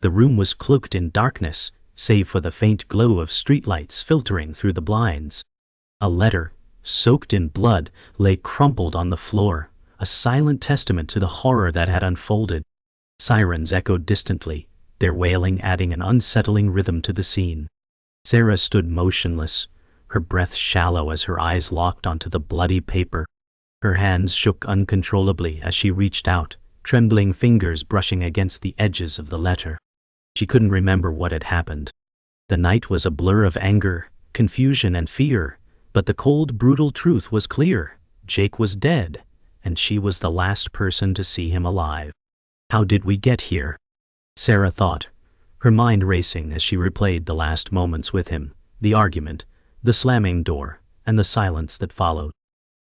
The room was cloaked in darkness, save for the faint glow of streetlights filtering through the blinds. A letter, soaked in blood, lay crumpled on the floor, a silent testament to the horror that had unfolded. Sirens echoed distantly, their wailing adding an unsettling rhythm to the scene. Sarah stood motionless, her breath shallow as her eyes locked onto the bloody paper. Her hands shook uncontrollably as she reached out, trembling fingers brushing against the edges of the letter. She couldn't remember what had happened. The night was a blur of anger, confusion, and fear, but the cold, brutal truth was clear. Jake was dead, and she was the last person to see him alive. How did we get here? Sarah thought, her mind racing as she replayed the last moments with him, the argument, the slamming door, and the silence that followed.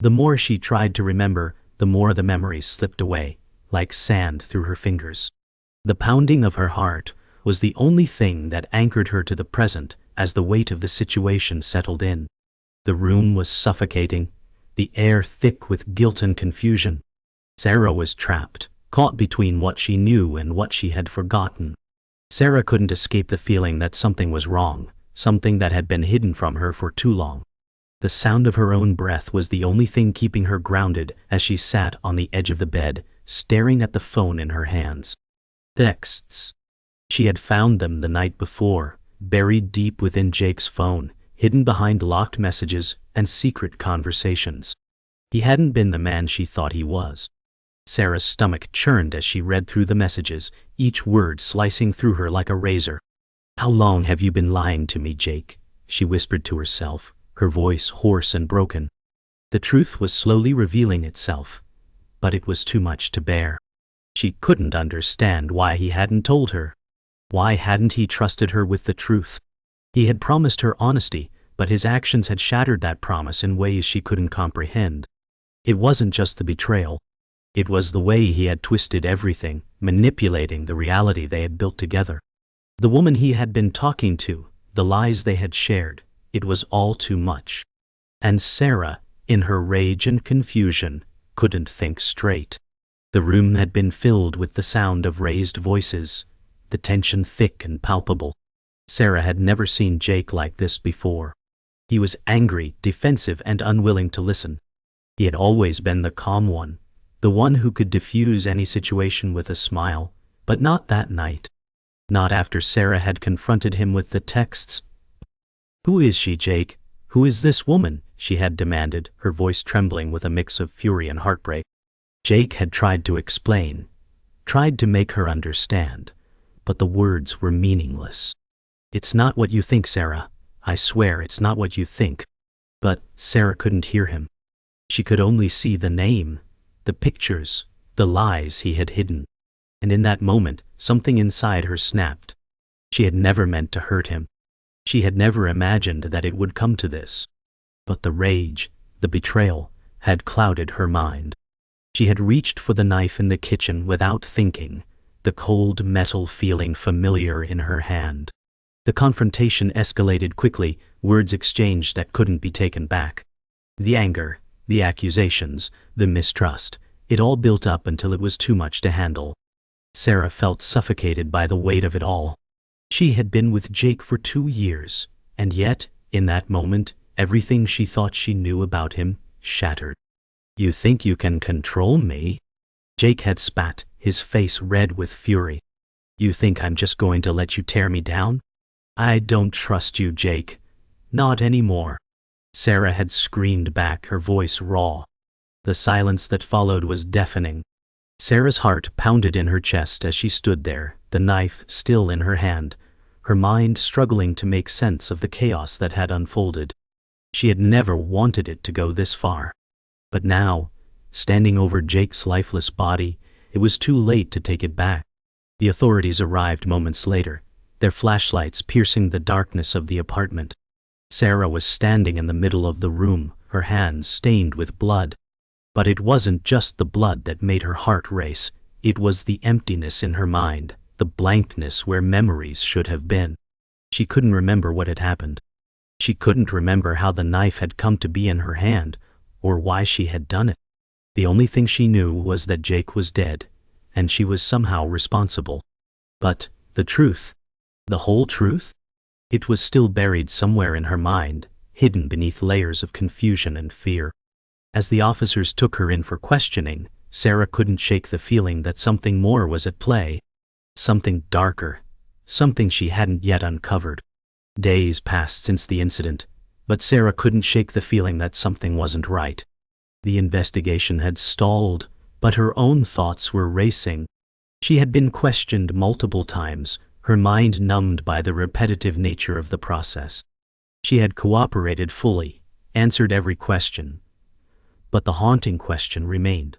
The more she tried to remember, the more the memories slipped away, like sand through her fingers. The pounding of her heart was the only thing that anchored her to the present as the weight of the situation settled in. The room was suffocating, the air thick with guilt and confusion. Sarah was trapped, caught between what she knew and what she had forgotten. Sarah couldn't escape the feeling that something was wrong, something that had been hidden from her for too long. The sound of her own breath was the only thing keeping her grounded as she sat on the edge of the bed, staring at the phone in her hands. Texts. She had found them the night before, buried deep within Jake's phone, hidden behind locked messages and secret conversations. He hadn't been the man she thought he was. Sarah's stomach churned as she read through the messages, each word slicing through her like a razor. "How long have you been lying to me, Jake?" she whispered to herself, her voice hoarse and broken. The truth was slowly revealing itself, but it was too much to bear. She couldn't understand why he hadn't told her. Why hadn't he trusted her with the truth? He had promised her honesty, but his actions had shattered that promise in ways she couldn't comprehend. It wasn't just the betrayal. It was the way he had twisted everything, manipulating the reality they had built together. The woman he had been talking to, the lies they had shared, it was all too much. And Sarah, in her rage and confusion, couldn't think straight. The room had been filled with the sound of raised voices, the tension thick and palpable. Sarah had never seen Jake like this before. He was angry, defensive, and unwilling to listen. He had always been the calm one, the one who could diffuse any situation with a smile, but not that night. Not after Sarah had confronted him with the texts. "Who is she, Jake? Who is this woman?" she had demanded, her voice trembling with a mix of fury and heartbreak. Jake had tried to explain, tried to make her understand, but the words were meaningless. "It's not what you think, Sarah. I swear it's not what you think." But Sarah couldn't hear him. She could only see the name, the pictures, the lies he had hidden. And in that moment, something inside her snapped. She had never meant to hurt him. She had never imagined that it would come to this. But the rage, the betrayal, had clouded her mind. She had reached for the knife in the kitchen without thinking, the cold metal feeling familiar in her hand. The confrontation escalated quickly, words exchanged that couldn't be taken back. The anger, the accusations, the mistrust, it all built up until it was too much to handle. Sarah felt suffocated by the weight of it all. She had been with Jake for 2 years, and yet, in that moment, everything she thought she knew about him shattered. "You think you can control me?" Jake had spat, his face red with fury. "You think I'm just going to let you tear me down? I don't trust you, Jake. Not anymore." Sarah had screamed back, her voice raw. The silence that followed was deafening. Sarah's heart pounded in her chest as she stood there, the knife still in her hand, her mind struggling to make sense of the chaos that had unfolded. She had never wanted it to go this far. But now, standing over Jake's lifeless body, it was too late to take it back. The authorities arrived moments later, their flashlights piercing the darkness of the apartment. Sarah was standing in the middle of the room, her hands stained with blood. But it wasn't just the blood that made her heart race, it was the emptiness in her mind, the blankness where memories should have been. She couldn't remember what had happened. She couldn't remember how the knife had come to be in her hand, or why she had done it. The only thing she knew was that Jake was dead, and she was somehow responsible. But The truth. The whole truth? It was still buried somewhere in her mind, hidden beneath layers of confusion and fear. As the officers took her in for questioning, Sarah couldn't shake the feeling that something more was at play. Something darker. Something she hadn't yet uncovered. Days passed since the incident, but Sarah couldn't shake the feeling that something wasn't right. The investigation had stalled, but her own thoughts were racing. She had been questioned multiple times, her mind numbed by the repetitive nature of the process. She had cooperated fully, answered every question. But the haunting question remained.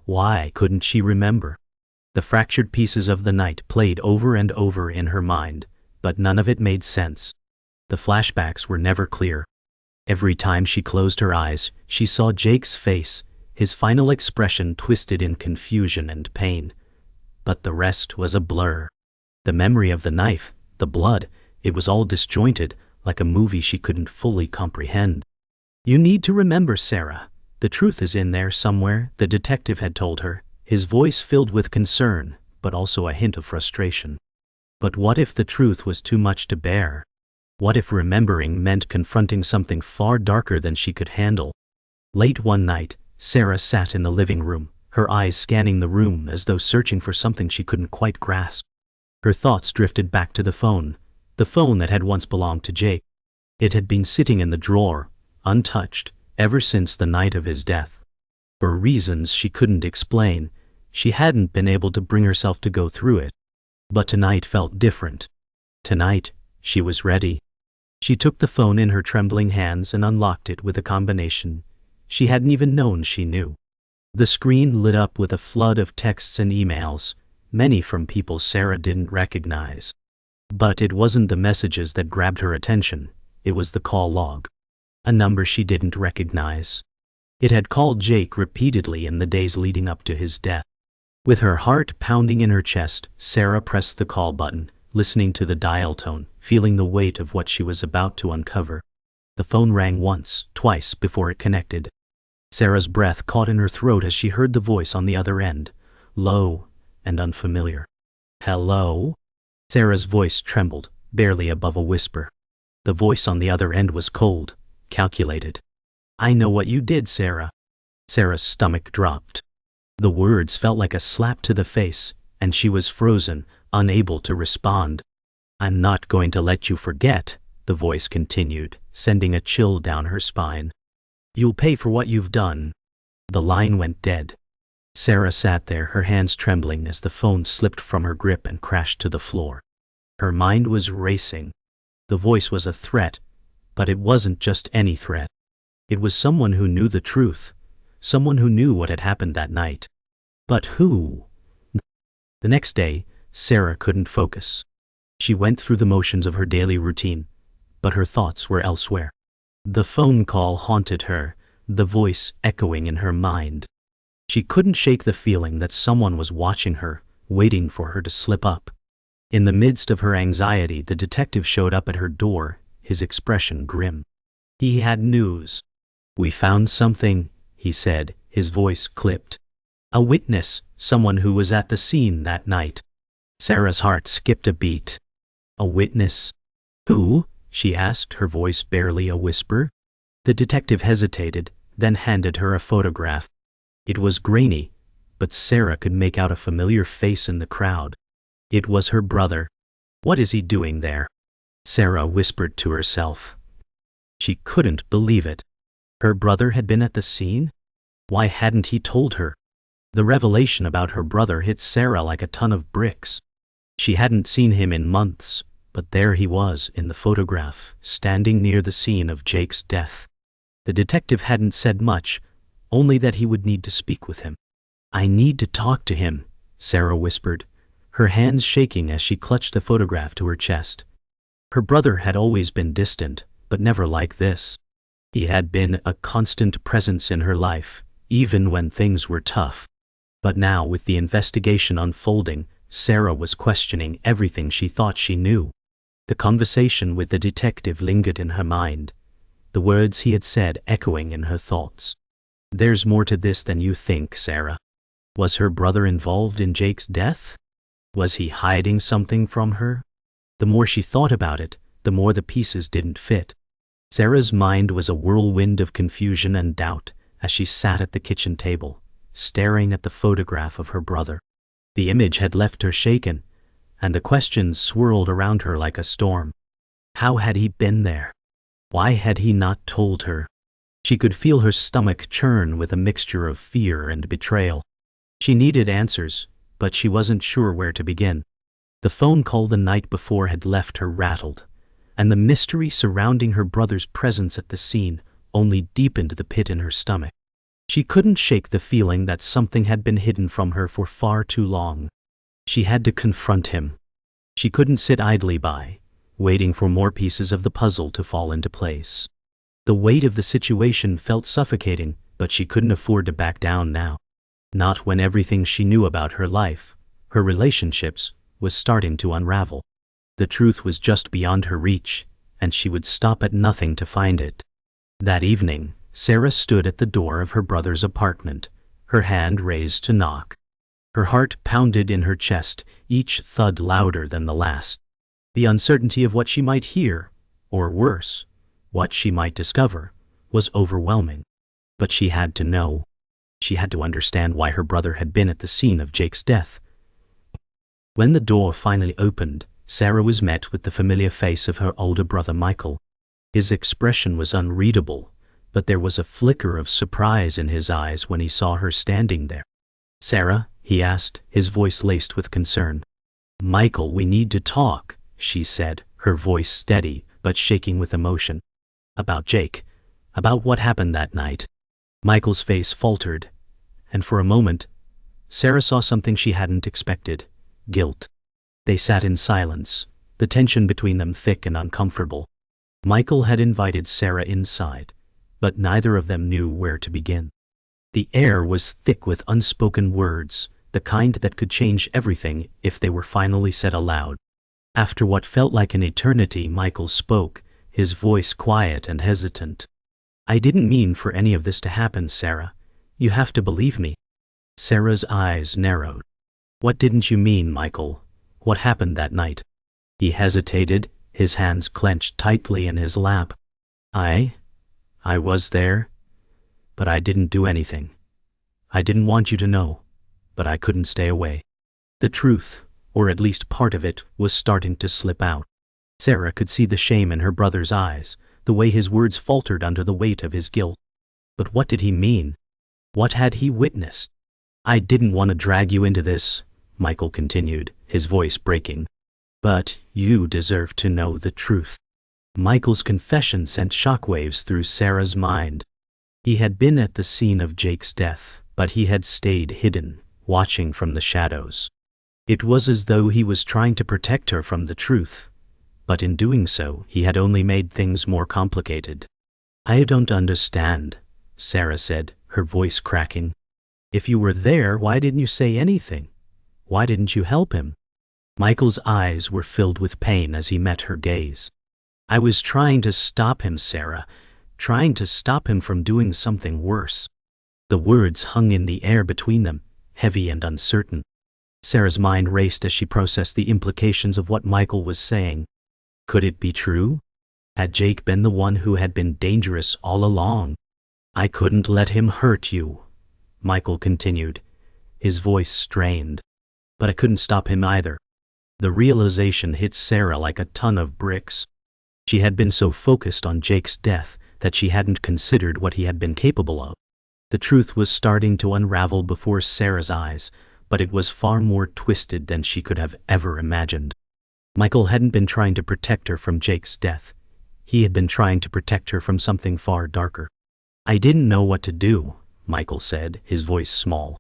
Why couldn't she remember? The fractured pieces of the night played over and over in her mind, but none of it made sense. The flashbacks were never clear. Every time she closed her eyes, she saw Jake's face, his final expression twisted in confusion and pain. But the rest was a blur. The memory of the knife, the blood, it was all disjointed, like a movie she couldn't fully comprehend. "You need to remember, Sarah. The truth is in there somewhere," the detective had told her, his voice filled with concern, but also a hint of frustration. But what if the truth was too much to bear? What if remembering meant confronting something far darker than she could handle? Late one night, Sarah sat in the living room, her eyes scanning the room as though searching for something she couldn't quite grasp. Her thoughts drifted back to the phone that had once belonged to Jake. It had been sitting in the drawer, untouched, ever since the night of his death. For reasons she couldn't explain, she hadn't been able to bring herself to go through it. But tonight felt different. Tonight, she was ready. She took the phone in her trembling hands and unlocked it with a combination she hadn't even known she knew. The screen lit up with a flood of texts and emails, many from people Sarah didn't recognize. But it wasn't the messages that grabbed her attention, it was the call log. A number she didn't recognize. It had called Jake repeatedly in the days leading up to his death. With her heart pounding in her chest, Sarah pressed the call button, listening to the dial tone, feeling the weight of what she was about to uncover. The phone rang once, twice before it connected. Sarah's breath caught in her throat as she heard the voice on the other end, low and unfamiliar. "Hello?" Sarah's voice trembled, barely above a whisper. The voice on the other end was cold, calculated. "I know what you did, Sarah." Sarah's stomach dropped. The words felt like a slap to the face, and she was frozen, unable to respond. "I'm not going to let you forget," the voice continued, sending a chill down her spine. "You'll pay for what you've done." The line went dead. Sarah sat there, her hands trembling as the phone slipped from her grip and crashed to the floor. Her mind was racing. The voice was a threat, but it wasn't just any threat. It was someone who knew the truth, someone who knew what had happened that night. But who? The next day, Sarah couldn't focus. She went through the motions of her daily routine, but her thoughts were elsewhere. The phone call haunted her, the voice echoing in her mind. She couldn't shake the feeling that someone was watching her, waiting for her to slip up. In the midst of her anxiety, the detective showed up at her door, his expression grim. He had news. "We found something," he said, his voice clipped. "A witness, someone who was at the scene that night." Sarah's heart skipped a beat. "A witness? Who?" she asked, her voice barely a whisper. The detective hesitated, then handed her a photograph. It was grainy, but Sarah could make out a familiar face in the crowd. It was her brother. "What is he doing there?" Sarah whispered to herself. She couldn't believe it. Her brother had been at the scene? Why hadn't he told her? The revelation about her brother hit Sarah like a ton of bricks. She hadn't seen him in months, but there he was in the photograph, standing near the scene of Jake's death. The detective hadn't said much, only that he would need to speak with him. "I need to talk to him," Sarah whispered, her hands shaking as she clutched the photograph to her chest. Her brother had always been distant, but never like this. He had been a constant presence in her life, even when things were tough. But now, with the investigation unfolding, Sarah was questioning everything she thought she knew. The conversation with the detective lingered in her mind, the words he had said echoing in her thoughts. "There's more to this than you think, Sarah. Was her brother involved in Jake's death? Was he hiding something from her? The more she thought about it, the more the pieces didn't fit. Sarah's mind was a whirlwind of confusion and doubt as she sat at the kitchen table, staring at the photograph of her brother. The image had left her shaken, and the questions swirled around her like a storm. How had he been there? Why had he not told her? She could feel her stomach churn with a mixture of fear and betrayal. She needed answers, but she wasn't sure where to begin. The phone call the night before had left her rattled, and the mystery surrounding her brother's presence at the scene only deepened the pit in her stomach. She couldn't shake the feeling that something had been hidden from her for far too long. She had to confront him. She couldn't sit idly by, waiting for more pieces of the puzzle to fall into place. The weight of the situation felt suffocating, but she couldn't afford to back down now. Not when everything she knew about her life, her relationships, was starting to unravel. The truth was just beyond her reach, and she would stop at nothing to find it. That evening, Sarah stood at the door of her brother's apartment, her hand raised to knock. Her heart pounded in her chest, each thud louder than the last. The uncertainty of what she might hear, or worse, what she might discover, was overwhelming. But she had to know. She had to understand why her brother had been at the scene of Jake's death. When the door finally opened, Sarah was met with the familiar face of her older brother Michael. His expression was unreadable, but there was a flicker of surprise in his eyes when he saw her standing there. "Sarah?" he asked, his voice laced with concern. "Michael, we need to talk," she said, her voice steady but shaking with emotion. "About Jake. About what happened that night." Michael's face faltered, and for a moment, Sarah saw something she hadn't expected: guilt. They sat in silence, the tension between them thick and uncomfortable. Michael had invited Sarah inside, but neither of them knew where to begin. The air was thick with unspoken words, the kind that could change everything if they were finally said aloud. After what felt like an eternity, Michael spoke, his voice quiet and hesitant. "I didn't mean for any of this to happen, Sarah. You have to believe me." Sarah's eyes narrowed. "What didn't you mean, Michael? What happened that night?" He hesitated, his hands clenched tightly in his lap. I was there, but I didn't do anything. I didn't want you to know, but I couldn't stay away." The truth, or at least part of it, was starting to slip out. Sarah could see the shame in her brother's eyes, the way his words faltered under the weight of his guilt. But what did he mean? What had he witnessed? "I didn't want to drag you into this," Michael continued, his voice breaking. "But you deserve to know the truth." Michael's confession sent shockwaves through Sarah's mind. He had been at the scene of Jake's death, but he had stayed hidden, watching from the shadows. It was as though he was trying to protect her from the truth, but in doing so, he had only made things more complicated. "I don't understand," Sarah said, her voice cracking. "If you were there, why didn't you say anything? Why didn't you help him?" Michael's eyes were filled with pain as he met her gaze. "I was trying to stop him, Sarah, trying to stop him from doing something worse." The words hung in the air between them, heavy and uncertain. Sarah's mind raced as she processed the implications of what Michael was saying. Could it be true? Had Jake been the one who had been dangerous all along? "I couldn't let him hurt you," Michael continued, his voice strained. "But I couldn't stop him either." The realization hit Sarah like a ton of bricks. She had been so focused on Jake's death that she hadn't considered what he had been capable of. The truth was starting to unravel before Sarah's eyes, but it was far more twisted than she could have ever imagined. Michael hadn't been trying to protect her from Jake's death. He had been trying to protect her from something far darker. "I didn't know what to do," Michael said, his voice small.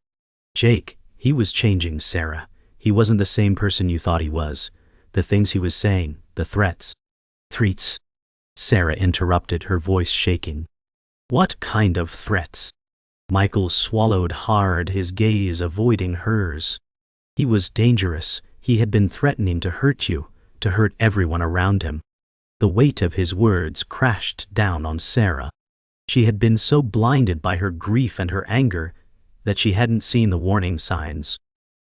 "Jake, he was changing, Sarah. He wasn't the same person you thought he was. The things he was saying, the threats." "Threats?" Sarah interrupted, her voice shaking. "What kind of threats?" Michael swallowed hard, his gaze avoiding hers. "He was dangerous. He had been threatening to hurt you, to hurt everyone around him." The weight of his words crashed down on Sarah. She had been so blinded by her grief and her anger that she hadn't seen the warning signs.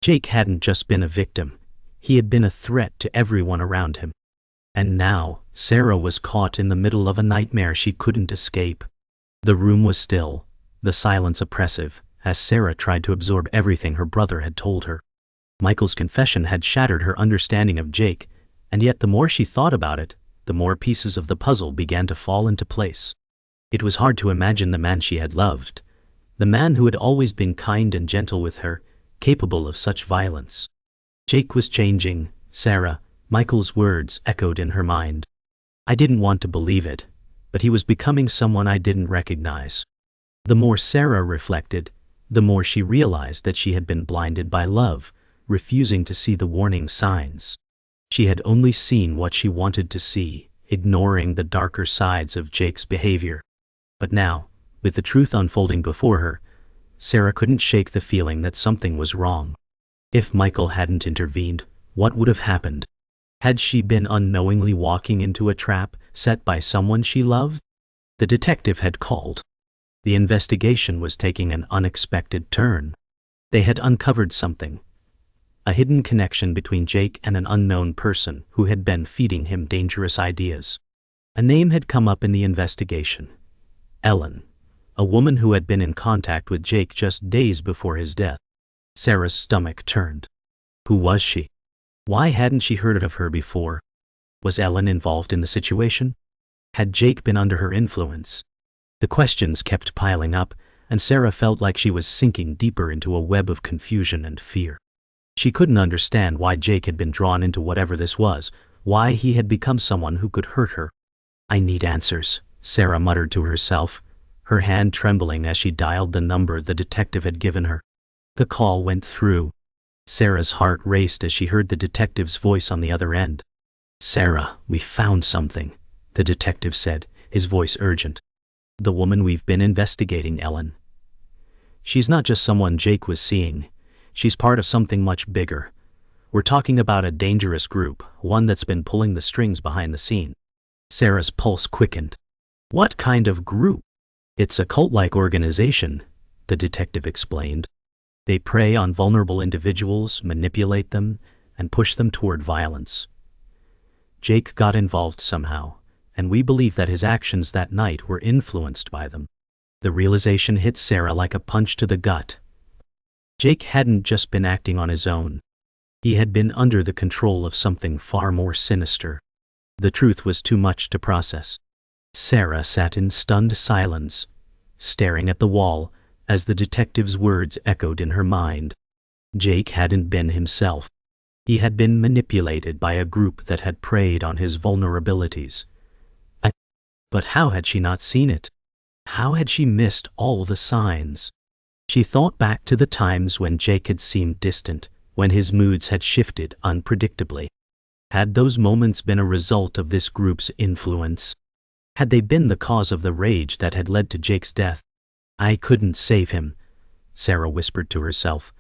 Jake hadn't just been a victim, He had been a threat to everyone around him. And now, Sarah was caught in the middle of a nightmare she couldn't escape. The room was still, the silence oppressive, as Sarah tried to absorb everything her brother had told her. Michael's confession had shattered her understanding of Jake, and yet the more she thought about it, the more pieces of the puzzle began to fall into place. It was hard to imagine the man she had loved, the man who had always been kind and gentle with her, capable of such violence. Jake was changing, Sarah, Michael's words echoed in her mind. I didn't want to believe it, but he was becoming someone I didn't recognize. The more Sarah reflected, the more she realized that she had been blinded by love, refusing to see the warning signs. She had only seen what she wanted to see, ignoring the darker sides of Jake's behavior. But now, with the truth unfolding before her, Sarah couldn't shake the feeling that something was wrong. If Michael hadn't intervened, what would have happened? Had she been unknowingly walking into a trap set by someone she loved? The detective had called. The investigation was taking an unexpected turn. They had uncovered something. A hidden connection between Jake and an unknown person who had been feeding him dangerous ideas. A name had come up in the investigation. Ellen, a woman who had been in contact with Jake just days before his death. Sarah's stomach turned. Who was she? Why hadn't she heard of her before? Was Ellen involved in the situation? Had Jake been under her influence? The questions kept piling up, and Sarah felt like she was sinking deeper into a web of confusion and fear. She couldn't understand why Jake had been drawn into whatever this was, why he had become someone who could hurt her. I need answers, Sarah muttered to herself, her hand trembling as she dialed the number the detective had given her. The call went through. Sarah's heart raced as she heard the detective's voice on the other end. Sarah, we found something, the detective said, his voice urgent. The woman we've been investigating, Ellen. She's not just someone Jake was seeing. She's part of something much bigger. We're talking about a dangerous group, one that's been pulling the strings behind the scene. Sarah's pulse quickened. What kind of group? It's a cult-like organization, the detective explained. They prey on vulnerable individuals, manipulate them, and push them toward violence. Jake got involved somehow, and we believe that his actions that night were influenced by them. The realization hit Sarah like a punch to the gut. Jake hadn't just been acting on his own. He had been under the control of something far more sinister. The truth was too much to process. Sarah sat in stunned silence, staring at the wall, as the detective's words echoed in her mind. Jake hadn't been himself. He had been manipulated by a group that had preyed on his vulnerabilities. But how had she not seen it? How had she missed all the signs? She thought back to the times when Jake had seemed distant, when his moods had shifted unpredictably. Had those moments been a result of this group's influence? Had they been the cause of the rage that had led to Jake's death? I couldn't save him, Sarah whispered to herself,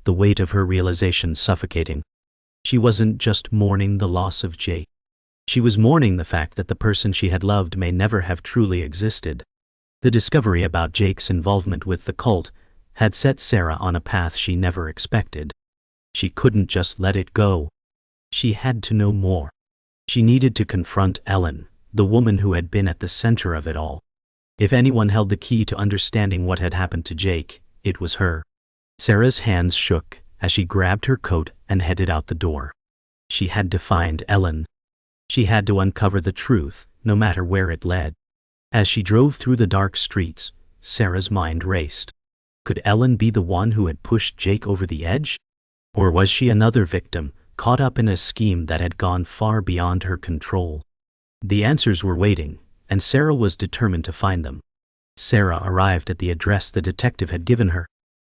the weight of her realization suffocating. She wasn't just mourning the loss of Jake. She was mourning the fact that the person she had loved may never have truly existed. The discovery about Jake's involvement with the cult had set Sarah on a path she never expected. She couldn't just let it go. She had to know more. She needed to confront Ellen, the woman who had been at the center of it all. If anyone held the key to understanding what had happened to Jake, it was her. Sarah's hands shook as she grabbed her coat and headed out the door. She had to find Ellen. She had to uncover the truth, no matter where it led. As she drove through the dark streets, Sarah's mind raced. Could Ellen be the one who had pushed Jake over the edge? Or was she another victim, caught up in a scheme that had gone far beyond her control? The answers were waiting, and Sarah was determined to find them. Sarah arrived at the address the detective had given her.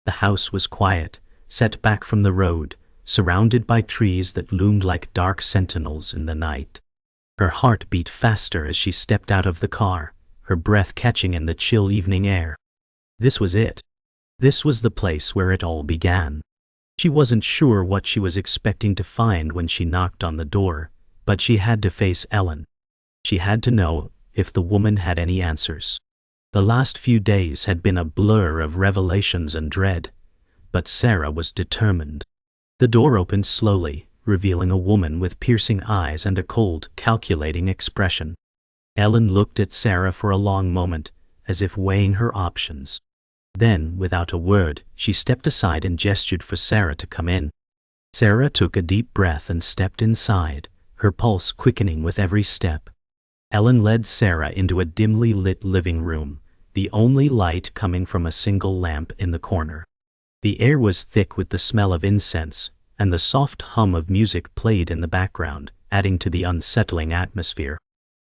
The house was quiet, set back from the road, surrounded by trees that loomed like dark sentinels in the night. Her heart beat faster as she stepped out of the car, her breath catching in the chill evening air. This was it. This was the place where it all began. She wasn't sure what she was expecting to find when she knocked on the door, but she had to face Ellen. She had to know if the woman had any answers. The last few days had been a blur of revelations and dread, but Sarah was determined. The door opened slowly, revealing a woman with piercing eyes and a cold, calculating expression. Ellen looked at Sarah for a long moment, as if weighing her options. Then, without a word, she stepped aside and gestured for Sarah to come in. Sarah took a deep breath and stepped inside, her pulse quickening with every step. Ellen led Sarah into a dimly lit living room, the only light coming from a single lamp in the corner. The air was thick with the smell of incense, and the soft hum of music played in the background, adding to the unsettling atmosphere.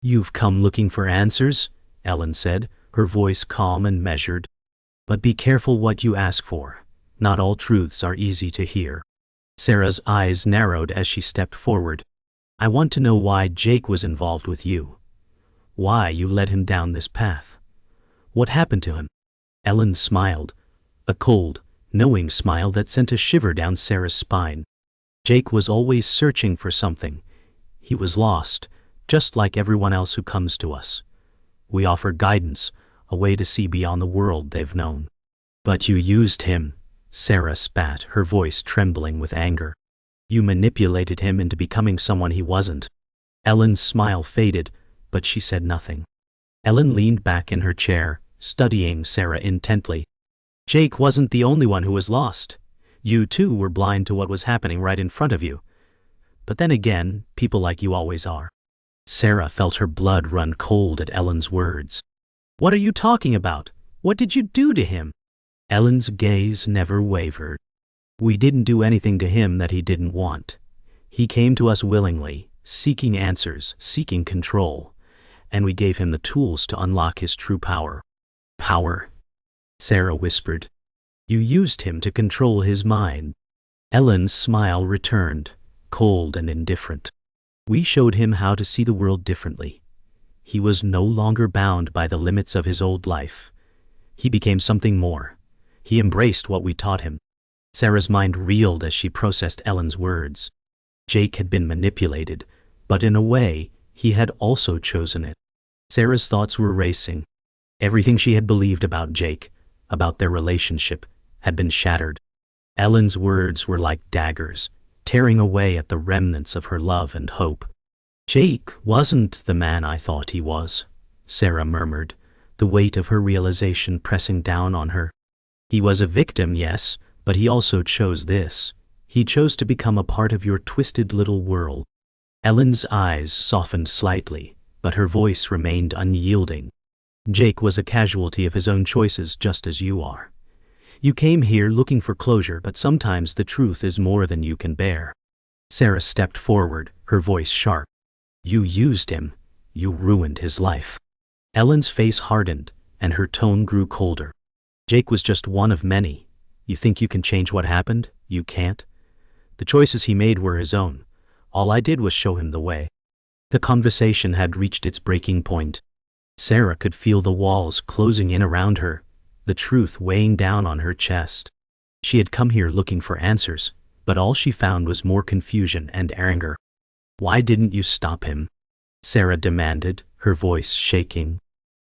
"You've come looking for answers," Ellen said, her voice calm and measured. "But be careful what you ask for. Not all truths are easy to hear." Sarah's eyes narrowed as she stepped forward. "I want to know why Jake was involved with you. Why you led him down this path. What happened to him?" Ellen smiled, a cold, knowing smile that sent a shiver down Sarah's spine. "Jake was always searching for something. He was lost, just like everyone else who comes to us. We offer guidance, a way to see beyond the world they've known. But you used him," Sarah spat, her voice trembling with anger. "You manipulated him into becoming someone he wasn't." Ellen's smile faded, but she said nothing. Ellen leaned back in her chair, studying Sarah intently. "Jake wasn't the only one who was lost. You too were blind to what was happening right in front of you. But then again, people like you always are." Sarah felt her blood run cold at Ellen's words. "What are you talking about? What did you do to him?" Ellen's gaze never wavered. "We didn't do anything to him that he didn't want. He came to us willingly, seeking answers, seeking control, and we gave him the tools to unlock his true power." "Power?" Sarah whispered. "You used him to control his mind." Ellen's smile returned, cold and indifferent. "We showed him how to see the world differently. He was no longer bound by the limits of his old life. He became something more. He embraced what we taught him." Sarah's mind reeled as she processed Ellen's words. Jake had been manipulated, but in a way, he had also chosen it. Sarah's thoughts were racing. Everything she had believed about Jake, about their relationship, had been shattered. Ellen's words were like daggers, tearing away at the remnants of her love and hope. "Jake wasn't the man I thought he was," Sarah murmured, the weight of her realization pressing down on her. "He was a victim, yes, but he also chose this. He chose to become a part of your twisted little world." Ellen's eyes softened slightly, but her voice remained unyielding. "Jake was a casualty of his own choices just as you are. You came here looking for closure, but sometimes the truth is more than you can bear." Sarah stepped forward, her voice sharp. "You used him. You ruined his life." Ellen's face hardened, and her tone grew colder. "Jake was just one of many. You think you can change what happened? You can't. The choices he made were his own. All I did was show him the way." The conversation had reached its breaking point. Sarah could feel the walls closing in around her, the truth weighing down on her chest. She had come here looking for answers, but all she found was more confusion and anger. "Why didn't you stop him?" Sarah demanded, her voice shaking.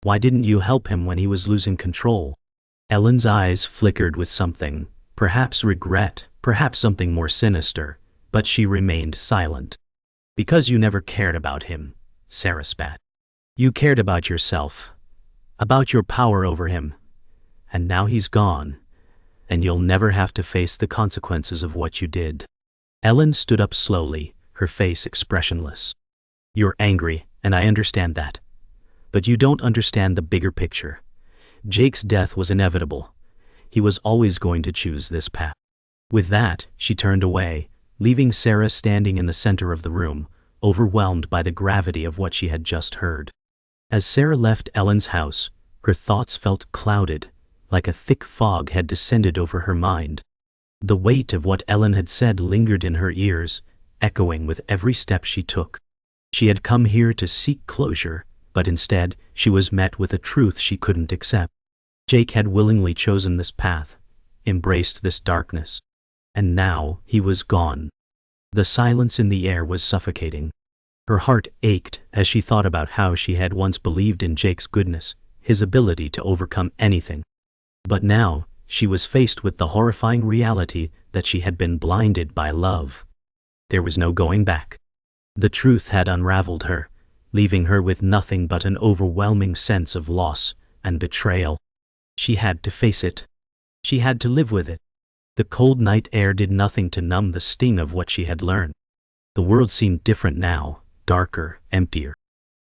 "Why didn't you help him when he was losing control?" Ellen's eyes flickered with something, perhaps regret, perhaps something more sinister, but she remained silent. "Because you never cared about him," Sarah spat. "You cared about yourself, about your power over him. And now he's gone, and you'll never have to face the consequences of what you did." Ellen stood up slowly, her face expressionless. "You're angry, and I understand that. But you don't understand the bigger picture. Jake's death was inevitable. He was always going to choose this path." With that, she turned away, leaving Sarah standing in the center of the room, overwhelmed by the gravity of what she had just heard. As Sarah left Ellen's house, her thoughts felt clouded, like a thick fog had descended over her mind. The weight of what Ellen had said lingered in her ears, echoing with every step she took. She had come here to seek closure, but instead, she was met with a truth she couldn't accept. Jake had willingly chosen this path, embraced this darkness. And now, he was gone. The silence in the air was suffocating. Her heart ached as she thought about how she had once believed in Jake's goodness, his ability to overcome anything. But now, she was faced with the horrifying reality that she had been blinded by love. There was no going back. The truth had unraveled her, leaving her with nothing but an overwhelming sense of loss and betrayal. She had to face it. She had to live with it. The cold night air did nothing to numb the sting of what she had learned. The world seemed different now, darker, emptier.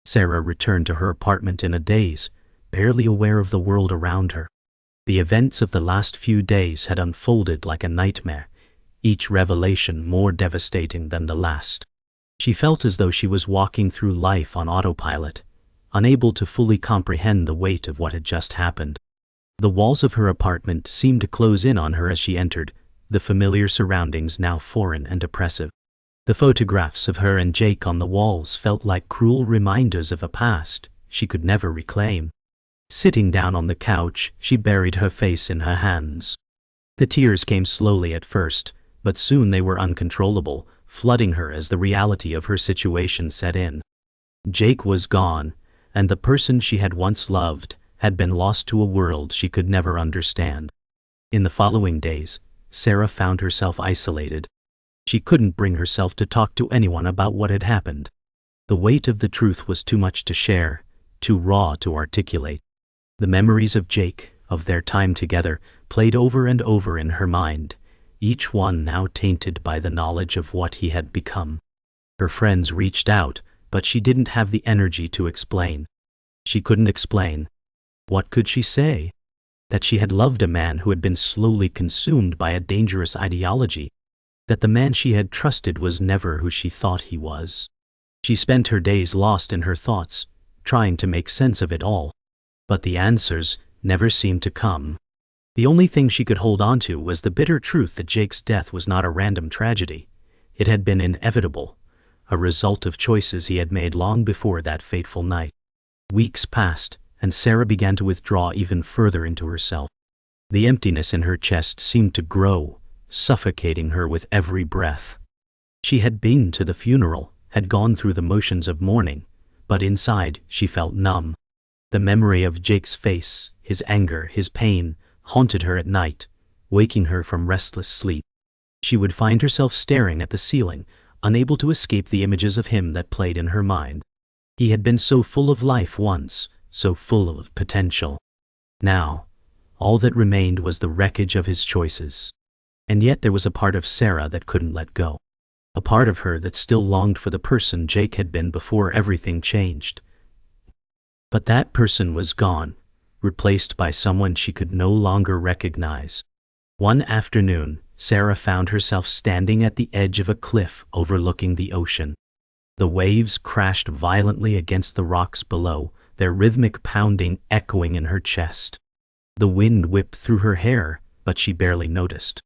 Sarah returned to her apartment in a daze, barely aware of the world around her. The events of the last few days had unfolded like a nightmare, each revelation more devastating than the last. She felt as though she was walking through life on autopilot, unable to fully comprehend the weight of what had just happened. The walls of her apartment seemed to close in on her as she entered, the familiar surroundings now foreign and oppressive. The photographs of her and Jake on the walls felt like cruel reminders of a past she could never reclaim. Sitting down on the couch, she buried her face in her hands. The tears came slowly at first, but soon they were uncontrollable, flooding her as the reality of her situation set in. Jake was gone, and the person she had once loved had been lost to a world she could never understand. In the following days, Sarah found herself isolated. She couldn't bring herself to talk to anyone about what had happened. The weight of the truth was too much to share, too raw to articulate. The memories of Jake, of their time together, played over and over in her mind, each one now tainted by the knowledge of what he had become. Her friends reached out, but she didn't have the energy to explain. She couldn't explain. What could she say? That she had loved a man who had been slowly consumed by a dangerous ideology. That the man she had trusted was never who she thought he was. She spent her days lost in her thoughts, trying to make sense of it all. But the answers never seemed to come. The only thing she could hold on to was the bitter truth that Jake's death was not a random tragedy. It had been inevitable, a result of choices he had made long before that fateful night. Weeks passed, and Sarah began to withdraw even further into herself. The emptiness in her chest seemed to grow, suffocating her with every breath. She had been to the funeral, had gone through the motions of mourning, but inside she felt numb. The memory of Jake's face, his anger, his pain, haunted her at night, waking her from restless sleep. She would find herself staring at the ceiling, unable to escape the images of him that played in her mind. He had been so full of life once, so full of potential. Now, all that remained was the wreckage of his choices. And yet there was a part of Sarah that couldn't let go. A part of her that still longed for the person Jake had been before everything changed. But that person was gone, replaced by someone she could no longer recognize. One afternoon, Sarah found herself standing at the edge of a cliff overlooking the ocean. The waves crashed violently against the rocks below, their rhythmic pounding echoing in her chest. The wind whipped through her hair, but she barely noticed.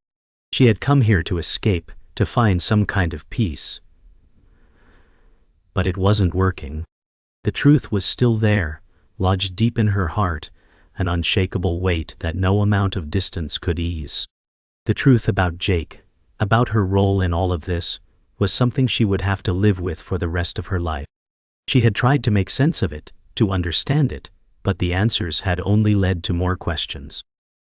She had come here to escape, to find some kind of peace. But it wasn't working. The truth was still there, lodged deep in her heart, an unshakable weight that no amount of distance could ease. The truth about Jake, about her role in all of this, was something she would have to live with for the rest of her life. She had tried to make sense of it, to understand it, but the answers had only led to more questions.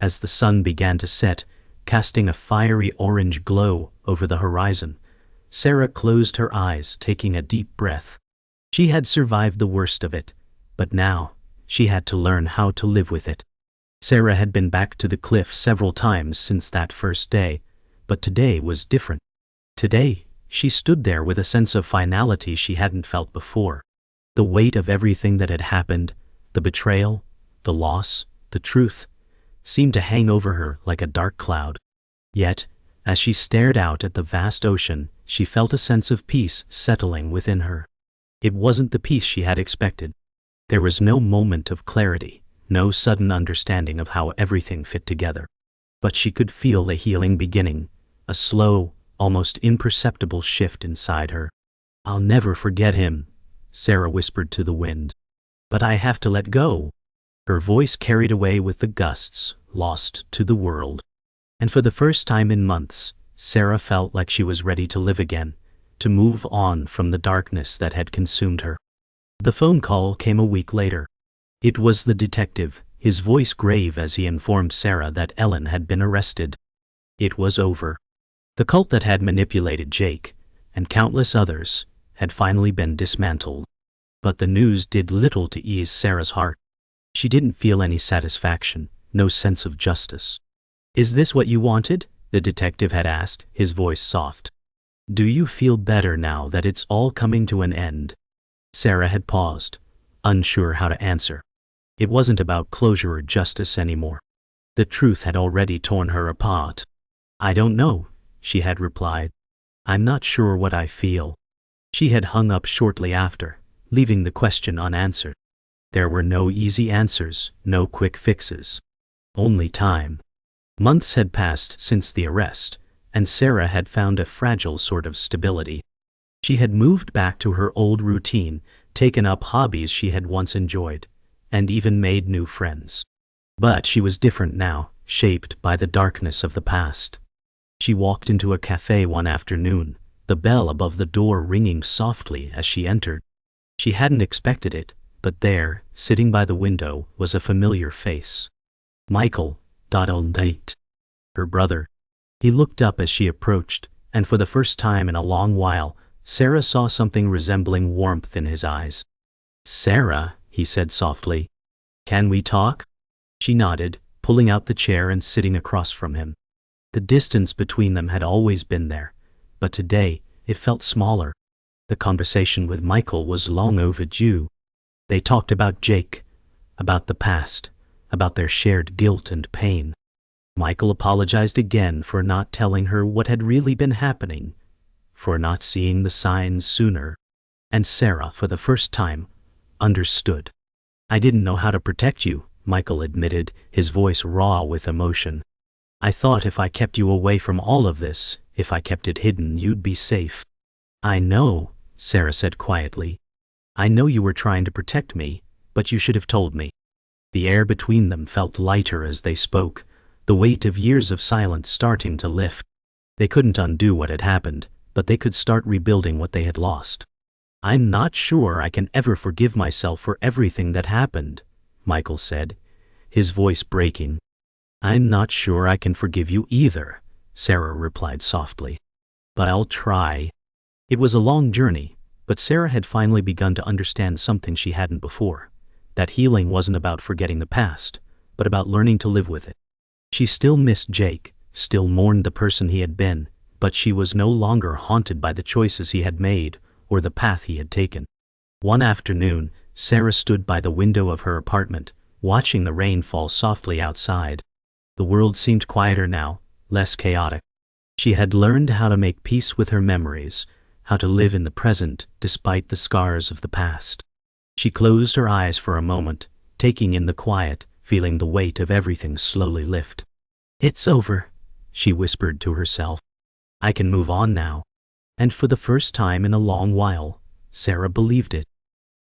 As the sun began to set, casting a fiery orange glow over the horizon, Sarah closed her eyes, taking a deep breath. She had survived the worst of it, but now, she had to learn how to live with it. Sarah had been back to the cliff several times since that first day, but today was different. Today, she stood there with a sense of finality she hadn't felt before. The weight of everything that had happened, the betrayal, the loss, the truth, seemed to hang over her like a dark cloud. Yet, as she stared out at the vast ocean, she felt a sense of peace settling within her. It wasn't the peace she had expected. There was no moment of clarity, no sudden understanding of how everything fit together. But she could feel a healing beginning, a slow, almost imperceptible shift inside her. "I'll never forget him," Sarah whispered to the wind. "But I have to let go." Her voice carried away with the gusts, lost to the world. And for the first time in months, Sarah felt like she was ready to live again, to move on from the darkness that had consumed her. The phone call came a week later. It was the detective, his voice grave as he informed Sarah that Ellen had been arrested. It was over. The cult that had manipulated Jake, and countless others, had finally been dismantled. But the news did little to ease Sarah's heart. She didn't feel any satisfaction, no sense of justice. "Is this what you wanted?" the detective had asked, his voice soft. "Do you feel better now that it's all coming to an end?" Sarah had paused, unsure how to answer. It wasn't about closure or justice anymore. The truth had already torn her apart. "I don't know," she had replied. "I'm not sure what I feel." She had hung up shortly after, leaving the question unanswered. There were no easy answers, no quick fixes. Only time. Months had passed since the arrest, and Sarah had found a fragile sort of stability. She had moved back to her old routine, taken up hobbies she had once enjoyed, and even made new friends. But she was different now, shaped by the darkness of the past. She walked into a cafe one afternoon, the bell above the door ringing softly as she entered. She hadn't expected it, but there, sitting by the window, was a familiar face. Michael, old date. Her brother. He looked up as she approached, and for the first time in a long while, Sarah saw something resembling warmth in his eyes. "Sarah," he said softly. "Can we talk?" She nodded, pulling out the chair and sitting across from him. The distance between them had always been there, but today it felt smaller. The conversation with Michael was long overdue. They talked about Jake, about the past, about their shared guilt and pain. Michael apologized again for not telling her what had really been happening, for not seeing the signs sooner. And Sarah, for the first time, understood. "I didn't know how to protect you," Michael admitted, his voice raw with emotion. "I thought if I kept you away from all of this, if I kept it hidden, you'd be safe." "I know," Sarah said quietly. "I know you were trying to protect me, but you should have told me." The air between them felt lighter as they spoke, the weight of years of silence starting to lift. They couldn't undo what had happened, but they could start rebuilding what they had lost. "I'm not sure I can ever forgive myself for everything that happened," Michael said, his voice breaking. "I'm not sure I can forgive you either," Sarah replied softly. "But I'll try." It was a long journey, but Sarah had finally begun to understand something she hadn't before. That healing wasn't about forgetting the past, but about learning to live with it. She still missed Jake, still mourned the person he had been, but she was no longer haunted by the choices he had made or the path he had taken. One afternoon, Sarah stood by the window of her apartment, watching the rain fall softly outside. The world seemed quieter now, less chaotic. She had learned how to make peace with her memories, how to live in the present despite the scars of the past. She closed her eyes for a moment, taking in the quiet, feeling the weight of everything slowly lift. "It's over," she whispered to herself. "I can move on now." And for the first time in a long while, Sarah believed it.